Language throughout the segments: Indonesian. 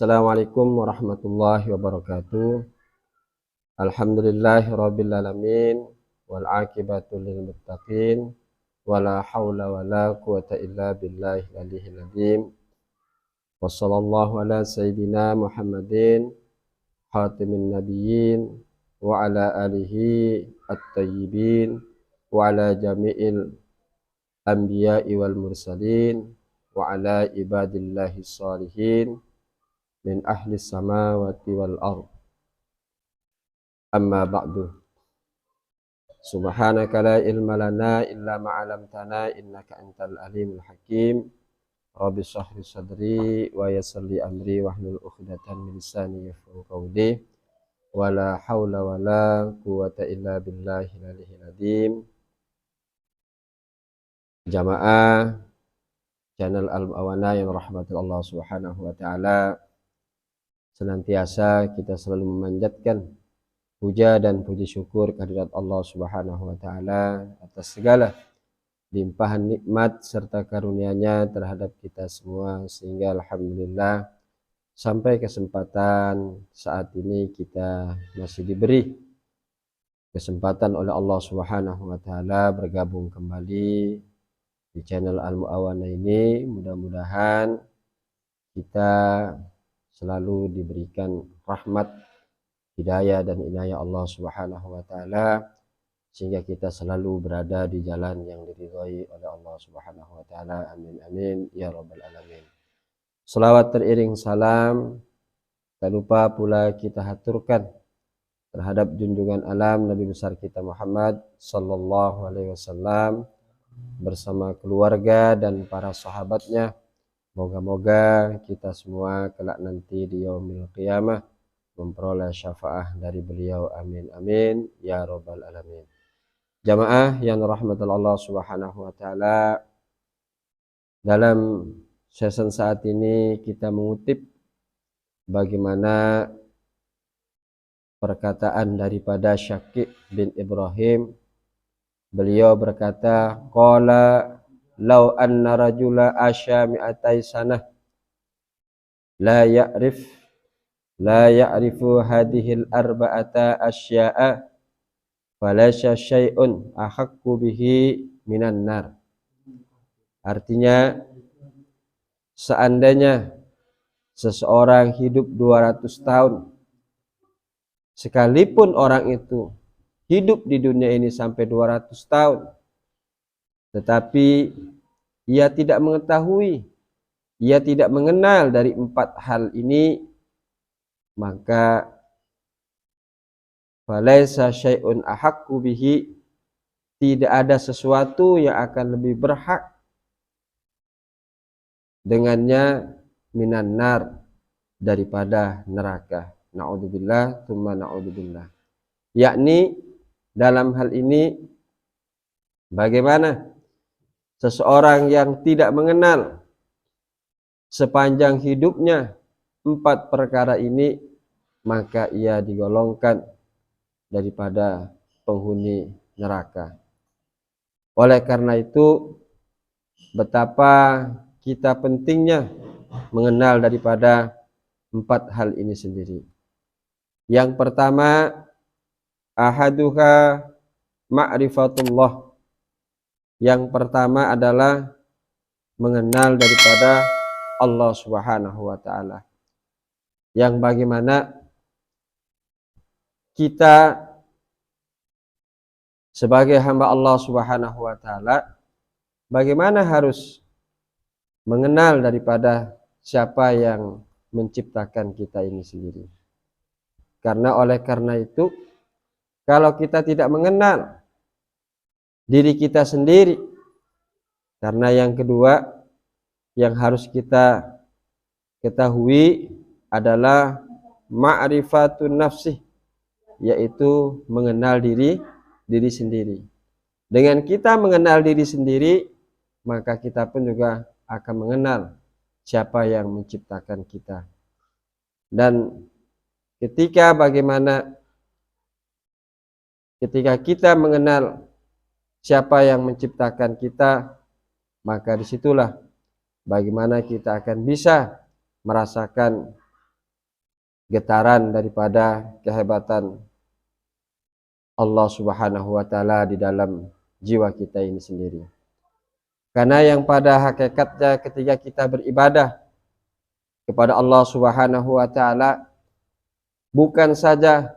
Assalamualaikum warahmatullahi wabarakatuh. Alhamdulillahirabbil alamin wal aqibatu lil muttaqin wala haula wala quwata illa billahil aliyyil azim. Wassallallahu ala sayyidina Muhammadin khatimin nabiyyin wa ala alihi at-tayyibin wa ala jami'il anbiya'i wal mursalin wa ala ibadillahi shalihin min ahli samawati wal ardh. Amma ba'du. Subhanaka la ilma lana illa ma 'allamtana innaka antal alimul hakim. Rabbi shrah li sadri wa yassir li amri wahlul 'uqdatam min lisani yafqahu qawli. Wala haula wala quwata illa billahil aliyyil azim. Jamaah channel Al-Mu'awanah yang rahmati Allah Subhanahu wa taala, senantiasa kita selalu memanjatkan puja dan puji syukur kehadirat Allah Subhanahu wa taala atas segala limpahan nikmat serta karunia-Nya terhadap kita semua, sehingga alhamdulillah sampai kesempatan saat ini kita masih diberi kesempatan oleh Allah Subhanahu wa taala bergabung kembali di channel Al-Mu'awanah ini. Mudah-mudahan kita selalu diberikan rahmat, hidayah dan inayah Allah Subhanahu wa taala, sehingga kita selalu berada di jalan yang diridhai oleh Allah Subhanahu wa taala. Amin amin ya rabbal alamin. Selawat teriring salam tak lupa pula kita haturkan terhadap junjungan alam Nabi besar kita Muhammad sallallahu alaihi wasallam bersama keluarga dan para sahabatnya. Moga-moga kita semua kelak nanti di yaumil qiyamah memperoleh syafaat dari beliau. Amin amin ya rabbal alamin. Jamaah yang rahmatul Allah Subhanahu wa taala, dalam season saat ini kita mengutip bagaimana perkataan daripada Syakib bin Ibrahim. Beliau berkata, qala law anna rajula asya mi'atai sanah la ya'rifu hadhil arba'ata asya'a falasya syai'un ahaqqu bihi minan nar. Artinya, seandainya seseorang hidup 200 tahun, sekalipun orang itu hidup di dunia ini sampai 200 tahun, tetapi ia tidak mengetahui, ia tidak mengenal dari 4 hal ini, maka falaisa syai'un ahaqqu bihi, tidak ada sesuatu yang akan lebih berhak dengannya minan nar, daripada neraka. Na'udzubillah tsumma na'udzubillah. Yakni dalam hal ini bagaimana seseorang yang tidak mengenal sepanjang hidupnya 4 perkara ini, maka ia digolongkan daripada penghuni neraka. Oleh karena itu, betapa kita pentingnya mengenal daripada 4 hal ini sendiri. Yang pertama, ahaduha ma'rifatullah. Yang pertama adalah mengenal daripada Allah Subhanahu wa taala, yang bagaimana kita sebagai hamba Allah Subhanahu wa taala bagaimana harus mengenal daripada siapa yang menciptakan kita ini sendiri. Karena oleh karena itu, kalau kita tidak mengenal diri kita sendiri, karena yang kedua yang harus kita ketahui adalah ma'rifatun nafsi, yaitu mengenal diri sendiri. Dengan kita mengenal diri sendiri, maka kita pun juga akan mengenal siapa yang menciptakan kita. Dan ketika kita mengenal siapa yang menciptakan kita, maka disitulah bagaimana kita akan bisa merasakan getaran daripada kehebatan Allah Subhanahu wa taala di dalam jiwa kita ini sendiri. Karena yang pada hakikatnya ketika kita beribadah kepada Allah Subhanahu wa taala, bukan saja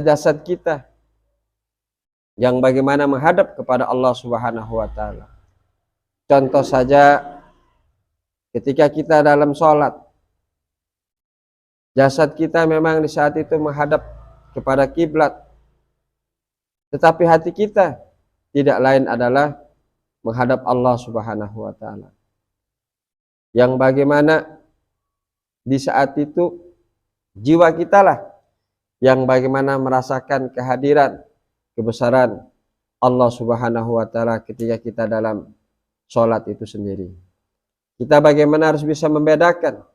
jasad kita yang bagaimana menghadap kepada Allah Subhanahu wa taala. Contoh saja ketika kita dalam sholat, jasad kita memang di saat itu menghadap kepada kiblat, tetapi hati kita tidak lain adalah menghadap Allah Subhanahu wa taala. Yang bagaimana di saat itu jiwa kita lah yang bagaimana merasakan kehadiran kebesaran Allah Subhanahu wa taala ketika kita dalam sholat itu sendiri. Kita bagaimana harus bisa membedakan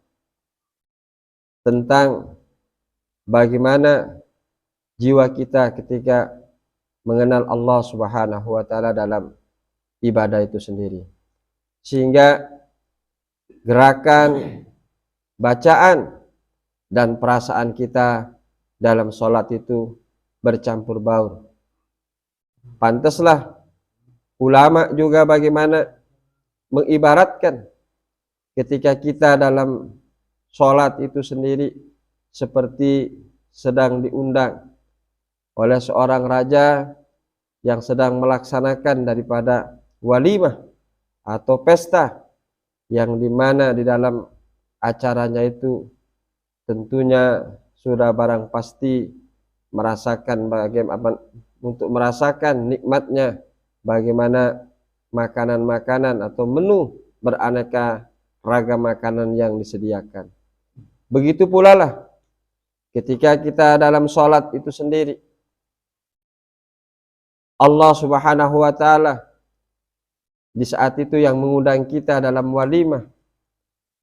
tentang bagaimana jiwa kita ketika mengenal Allah Subhanahu wa taala dalam ibadah itu sendiri. Sehingga gerakan, bacaan, dan perasaan kita dalam sholat itu bercampur baur. Pantaslah ulama juga bagaimana mengibaratkan ketika kita dalam sholat itu sendiri seperti sedang diundang oleh seorang raja yang sedang melaksanakan daripada walimah atau pesta, yang dimana di dalam acaranya itu tentunya sudah barang pasti merasakan bagaimana untuk merasakan nikmatnya bagaimana makanan-makanan atau menu beraneka ragam makanan yang disediakan. Begitu pula lah ketika kita dalam sholat itu sendiri, Allah Subhanahu wa taala di saat itu yang mengundang kita dalam walimah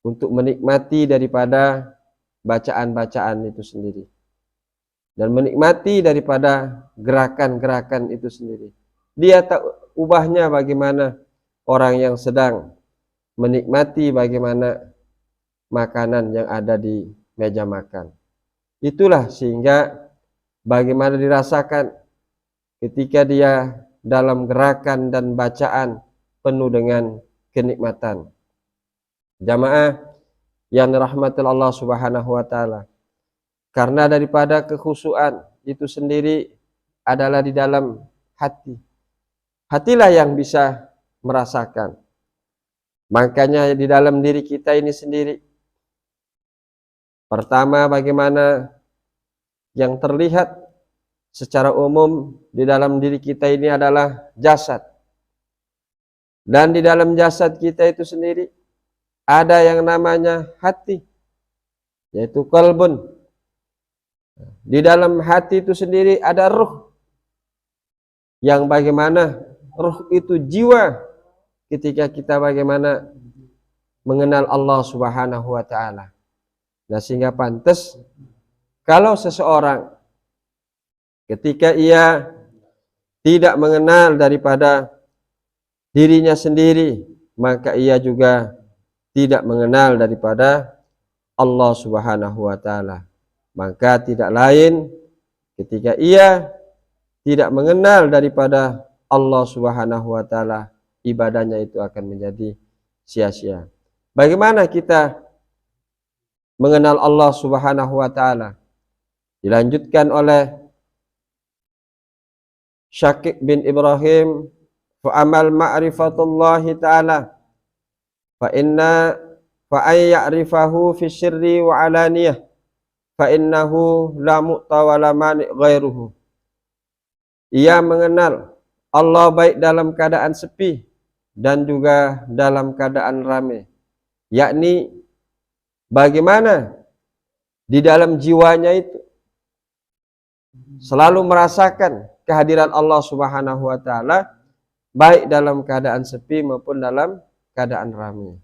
untuk menikmati daripada bacaan-bacaan itu sendiri dan menikmati daripada gerakan-gerakan itu sendiri. Dia tak ubahnya bagaimana orang yang sedang menikmati bagaimana makanan yang ada di meja makan. Itulah sehingga bagaimana dirasakan ketika dia dalam gerakan dan bacaan penuh dengan kenikmatan. Jamaah yang dirahmati Allah Subhanahu wa taala. Karena daripada kekhusyuan itu sendiri adalah di dalam hati. Hatilah yang bisa merasakan. Makanya di dalam diri kita ini sendiri, pertama bagaimana yang terlihat secara umum di dalam diri kita ini adalah jasad. Dan di dalam jasad kita itu sendiri ada yang namanya hati, yaitu qalbun. Di dalam hati itu sendiri ada ruh, yang bagaimana ruh itu jiwa ketika kita bagaimana mengenal Allah Subhanahu wa taala. Nah, sehingga pantas kalau seseorang ketika ia tidak mengenal daripada dirinya sendiri, maka ia juga tidak mengenal daripada Allah Subhanahu wa taala. Maka tidak lain ketika ia tidak mengenal daripada Allah Subhanahu wa taala, ibadahnya itu akan menjadi sia-sia. Bagaimana kita mengenal Allah Subhanahu wa taala? Dilanjutkan oleh Syakib bin Ibrahim, fa'amal ma'rifatullahi ta'ala fa'an ya'rifahu fi sirri wa alaniyah fa'innahu la mu'ta wa la mani' ghairuhu. Ia mengenal Allah baik dalam keadaan sepi dan juga dalam keadaan ramai, yakni bagaimana di dalam jiwanya itu selalu merasakan kehadiran Allah Subhanahu wa taala baik dalam keadaan sepi maupun dalam keadaan ramai.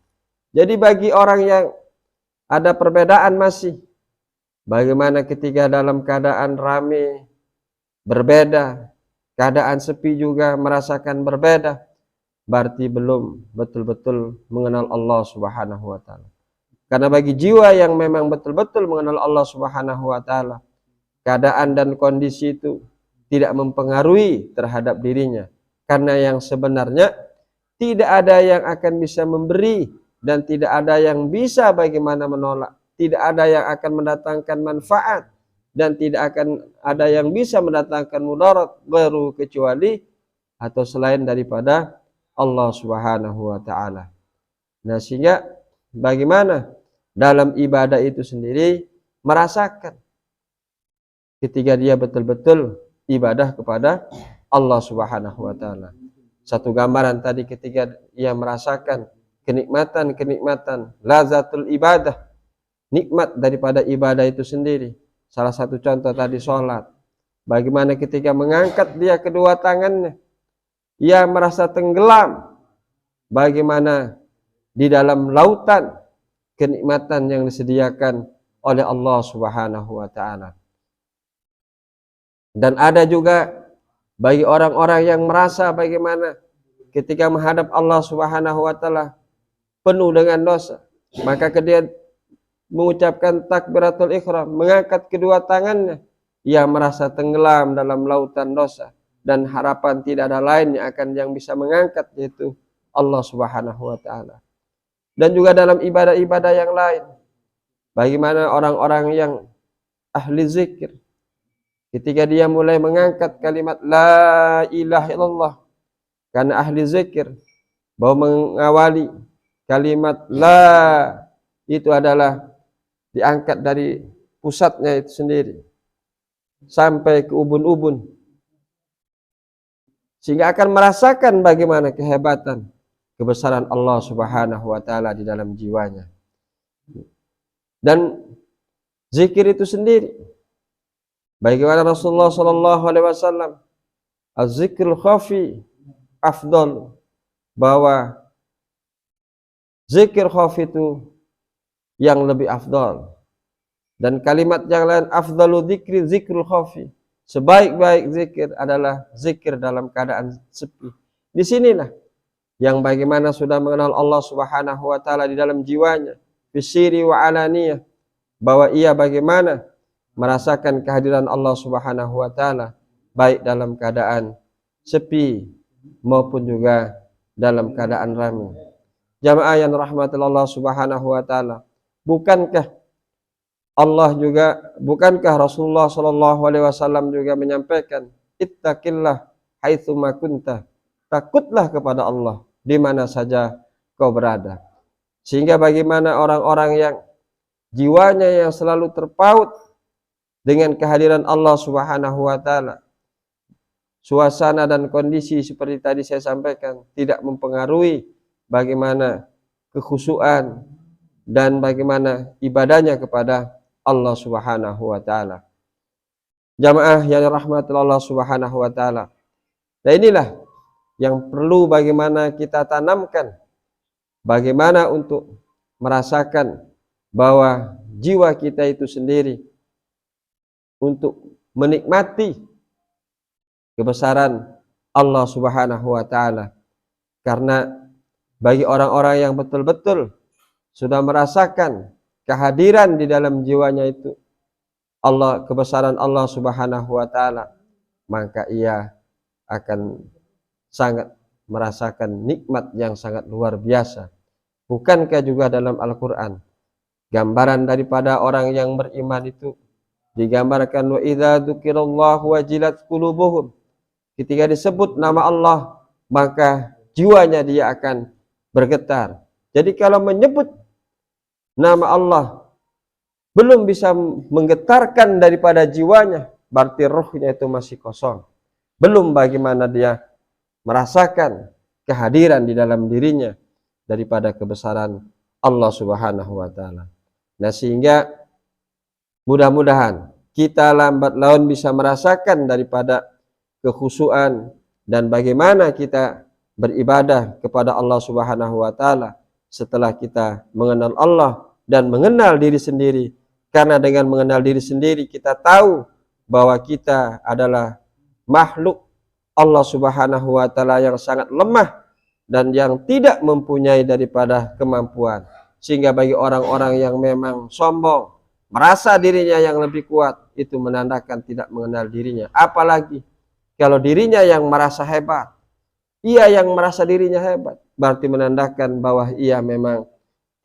Jadi bagi orang yang ada perbedaan masih bagaimana ketika dalam keadaan ramai berbeda, keadaan sepi juga merasakan berbeda, berarti belum betul-betul mengenal Allah Subhanahu wa taala. Karena bagi jiwa yang memang betul-betul mengenal Allah Subhanahu wa taala, keadaan dan kondisi itu tidak mempengaruhi terhadap dirinya. Karena yang sebenarnya tidak ada yang akan bisa memberi dan tidak ada yang bisa bagaimana menolak. Tidak ada yang akan mendatangkan manfaat dan tidak akan ada yang bisa mendatangkan mudarat baru kecuali atau selain daripada Allah Subhanahu wa taala. Nah, sehingga bagaimana dalam ibadah itu sendiri merasakan ketika dia betul-betul ibadah kepada Allah Subhanahu wa taala. Satu gambaran tadi ketika ia merasakan kenikmatan lazatul ibadah, nikmat daripada ibadah itu sendiri. Salah satu contoh tadi sholat. Bagaimana ketika mengangkat dia kedua tangannya, ia merasa tenggelam. Bagaimana di dalam lautan kenikmatan yang disediakan oleh Allah Subhanahu wa taala. Dan ada juga bagi orang-orang yang merasa bagaimana ketika menghadap Allah Subhanahu wa taala penuh dengan dosa, maka dia mengucapkan takbiratul ihram, mengangkat kedua tangannya, ia merasa tenggelam dalam lautan dosa dan harapan tidak ada lain yang bisa mengangkat, yaitu Allah Subhanahu wa taala. Dan juga dalam ibadah-ibadah yang lain, bagaimana orang-orang yang ahli zikir ketika dia mulai mengangkat kalimat la ilaha illallah, karena ahli zikir bahwa mengawali kalimat la itu adalah diangkat dari pusatnya itu sendiri sampai ke ubun-ubun, sehingga akan merasakan bagaimana kehebatan kebesaran Allah Subhanahu wa taala di dalam jiwanya. Dan zikir itu sendiri, bagaimana Rasulullah sallallahu alaihi wasallam, az-zikrul khafi afdal, bahwa zikir khafi itu yang lebih afdal. Dan kalimat yang lain, afdalu dzikri zikrul khafi, sebaik-baik zikir adalah zikir dalam keadaan sepi. Di sinilah yang bagaimana sudah mengenal Allah Subhanahu wa taala di dalam jiwanya, fisiri wa alaniyah, bahwa ia bagaimana merasakan kehadiran Allah Subhanahu wa taala baik dalam keadaan sepi maupun juga dalam keadaan ramai. Jamaah yang rahmatil Allah Subhanahu wa taala, bukankah Rasulullah sallallahu alaihi wasallam juga menyampaikan, ittaqillah haitsu ma kunta, takutlah kepada Allah di mana saja kau berada. Sehingga bagaimana orang-orang yang jiwanya yang selalu terpaut dengan kehadiran Allah Subhanahu wa taala, suasana dan kondisi seperti tadi saya sampaikan tidak mempengaruhi bagaimana kekhusyuan dan bagaimana ibadahnya kepada Allah Subhanahu wa taala. Jamaah yang rahmati Allah Subhanahu wa taala. Nah, inilah yang perlu bagaimana kita tanamkan, bagaimana untuk merasakan bahwa jiwa kita itu sendiri untuk menikmati kebesaran Allah Subhanahu wa taala. Karena bagi orang-orang yang betul-betul sudah merasakan kehadiran di dalam jiwanya itu Allah, kebesaran Allah Subhanahu wa taala, maka ia akan sangat merasakan nikmat yang sangat luar biasa. Bukankah juga dalam Al-Qur'an gambaran daripada orang yang beriman itu digambarkan, wa idza dzukirallahu wajilat qulubuhum, ketika disebut nama Allah maka jiwanya dia akan bergetar. Jadi kalau menyebut nama Allah belum bisa menggetarkan daripada jiwanya, berarti rohnya itu masih kosong. Belum bagaimana dia merasakan kehadiran di dalam dirinya daripada kebesaran Allah Subhanahu wa taala. Nah, sehingga mudah-mudahan kita lambat laun bisa merasakan daripada kekhusyuan dan bagaimana kita beribadah kepada Allah Subhanahu wa taala setelah kita mengenal Allah dan mengenal diri sendiri. Karena dengan mengenal diri sendiri kita tahu bahwa kita adalah makhluk Allah Subhanahu wa taala yang sangat lemah dan yang tidak mempunyai daripada kemampuan. Sehingga bagi orang-orang yang memang sombong, merasa dirinya yang lebih kuat, itu menandakan tidak mengenal dirinya. Apalagi kalau dirinya yang merasa hebat, ia yang merasa dirinya hebat, berarti menandakan bahwa ia memang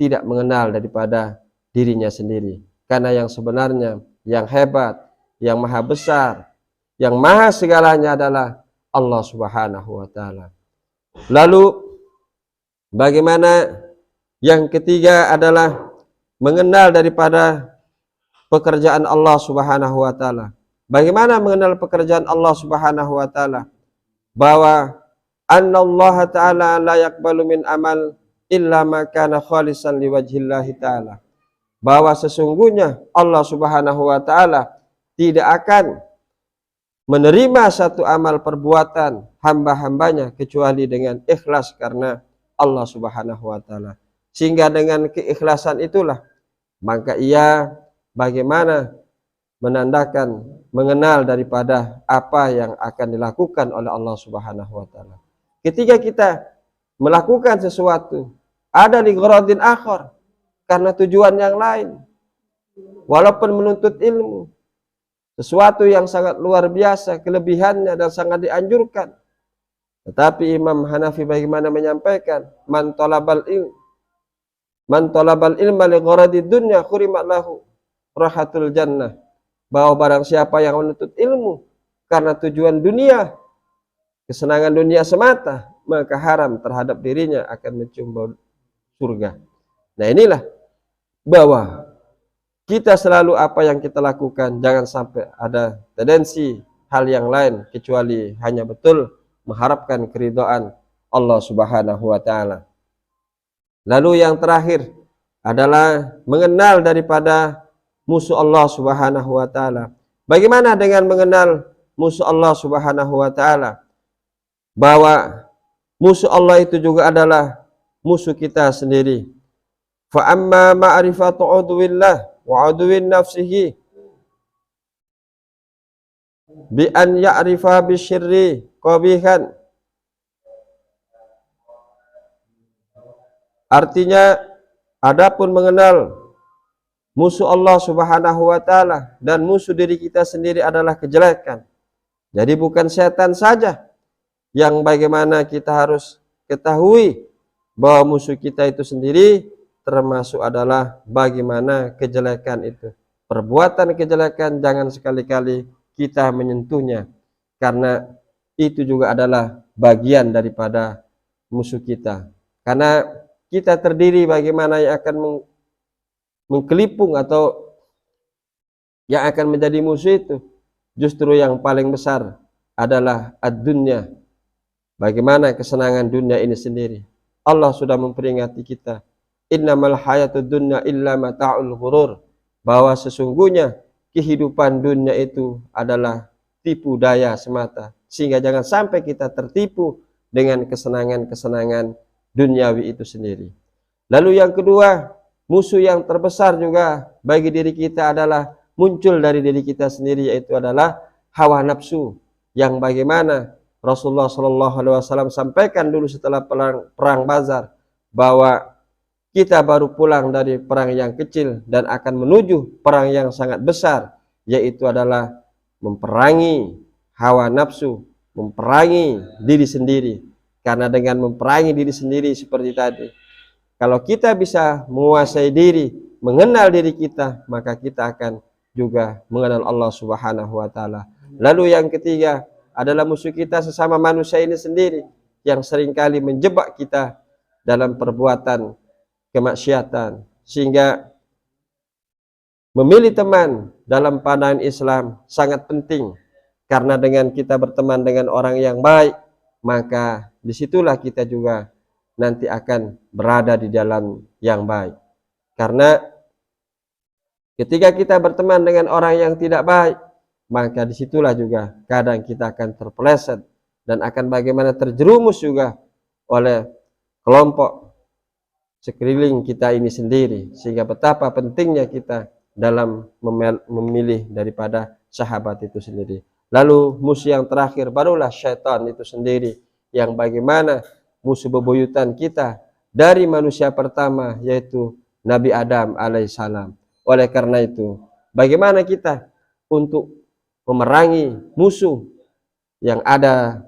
tidak mengenal daripada dirinya sendiri. Karena yang sebenarnya, yang hebat, yang maha besar, yang maha segalanya adalah Allah Subhanahu wa Ta'ala. Lalu bagaimana yang ketiga adalah mengenal daripada pekerjaan Allah Subhanahu wa Ta'ala. Bagaimana mengenal pekerjaan Allah Subhanahu wa Ta'ala? Bahwa annallaha ta'ala la yaqbalu min amal illa ma kana khalisan liwajhillahi ta'ala. Bahwa sesungguhnya Allah Subhanahu wa Ta'ala tidak akan menerima satu amal perbuatan hamba-hambanya kecuali dengan ikhlas karena Allah Subhanahu wa Ta'ala. Sehingga dengan keikhlasan itulah maka ia bagaimana menandakan mengenal daripada apa yang akan dilakukan oleh Allah Subhanahu wa Ta'ala. Ketika kita melakukan sesuatu ada li gharadin akhar, karena tujuan yang lain, walaupun menuntut ilmu, sesuatu yang sangat luar biasa kelebihannya dan sangat dianjurkan, tetapi Imam Hanafi bagaimana menyampaikan, man talabal ilma li gharadid dunya khurimat lahu rahatul jannah. Bahwa barang siapa yang menuntut ilmu karena tujuan dunia, kesenangan dunia semata, maka haram terhadap dirinya akan mencium bau surga. Nah inilah bahwa kita selalu apa yang kita lakukan jangan sampai ada tendensi hal yang lain kecuali hanya betul mengharapkan keridhaan Allah Subhanahu wa Ta'ala. Lalu yang terakhir adalah mengenal daripada musuh Allah Subhanahu wa Ta'ala. Bagaimana dengan mengenal musuh Allah Subhanahu wa Ta'ala? Bahwa musuh Allah itu juga adalah musuh kita sendiri. Fa amma ma'rifatu udwillah wa udwin nafsihi bi an ya'rifa bisyirri qabihan. Artinya adapun mengenal musuh Allah Subhanahu wa Ta'ala dan musuh diri kita sendiri adalah kejelekan. Jadi bukan setan saja yang bagaimana kita harus ketahui bahwa musuh kita itu sendiri, termasuk adalah bagaimana kejelekan itu. Perbuatan kejelekan jangan sekali-kali kita menyentuhnya, karena itu juga adalah bagian daripada musuh kita. Karena kita terdiri bagaimana yang akan mengkelipung atau yang akan menjadi musuh itu, justru yang paling besar adalah ad-dunya. Bagaimana kesenangan dunia ini sendiri. Allah sudah memperingati kita, innamal hayatud dunya illa mata'ul ghurur, bahwa sesungguhnya kehidupan dunia itu adalah tipu daya semata. Sehingga jangan sampai kita tertipu dengan kesenangan-kesenangan duniawi itu sendiri. Lalu yang kedua, musuh yang terbesar juga bagi diri kita adalah muncul dari diri kita sendiri, yaitu adalah hawa nafsu, yang bagaimana Rasulullah SAW sampaikan dulu setelah perang Badar, bahwa kita baru pulang dari perang yang kecil dan akan menuju perang yang sangat besar, yaitu adalah memperangi hawa nafsu, memperangi diri sendiri. Karena dengan memperangi diri sendiri seperti tadi, kalau kita bisa menguasai diri, mengenal diri kita, maka kita akan juga mengenal Allah Subhanahu wa Ta'ala. Lalu yang ketiga adalah musuh kita sesama manusia ini sendiri, yang seringkali menjebak kita dalam perbuatan kemaksiatan. Sehingga memilih teman dalam pandangan Islam sangat penting, karena dengan kita berteman dengan orang yang baik, maka disitulah kita juga nanti akan berada di jalan yang baik. Karena ketika kita berteman dengan orang yang tidak baik, maka disitulah juga kadang kita akan terpeleset dan akan bagaimana terjerumus juga oleh kelompok sekeliling kita ini sendiri. Sehingga betapa pentingnya kita dalam memilih daripada sahabat itu sendiri. Lalu musuh yang terakhir barulah syaitan itu sendiri, yang bagaimana musuh bebuyutan kita dari manusia pertama, yaitu Nabi Adam alaihissalam. Oleh karena itu, bagaimana kita untuk memerangi musuh yang ada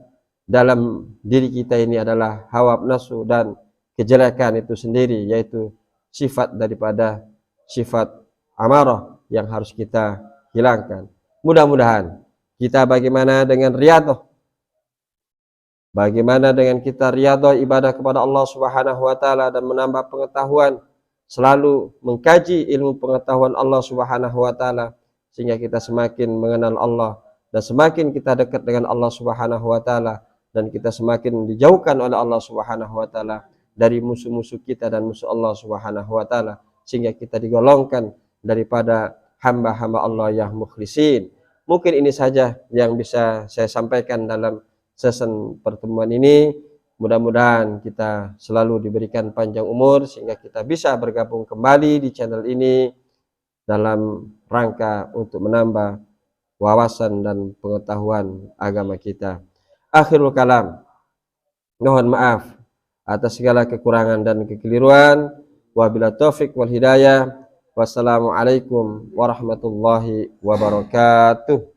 dalam diri kita ini adalah hawa nafsu dan kejelekan itu sendiri, yaitu sifat daripada sifat amarah yang harus kita hilangkan. Mudah-mudahan kita bagaimana dengan riyadhah, bagaimana dengan kita riyadhah ibadah kepada Allah Subhanahu wa taala dan menambah pengetahuan, selalu mengkaji ilmu pengetahuan Allah Subhanahu wa taala sehingga kita semakin mengenal Allah dan semakin kita dekat dengan Allah Subhanahu wa taala dan kita semakin dijauhkan oleh Allah Subhanahu wa taala dari musuh-musuh kita dan musuh Allah Subhanahu wa taala, sehingga kita digolongkan daripada hamba-hamba Allah yang mukhlisin. Mungkin ini saja yang bisa saya sampaikan dalam sesi pertemuan ini. Mudah-mudahan kita selalu diberikan panjang umur sehingga kita bisa bergabung kembali di channel ini dalam rangka untuk menambah wawasan dan pengetahuan agama kita. Akhirul kalam, mohon maaf atas segala kekurangan dan kekeliruan. Wabillahi taufik wal hidayah. Wassalamualaikum warahmatullahi wabarakatuh.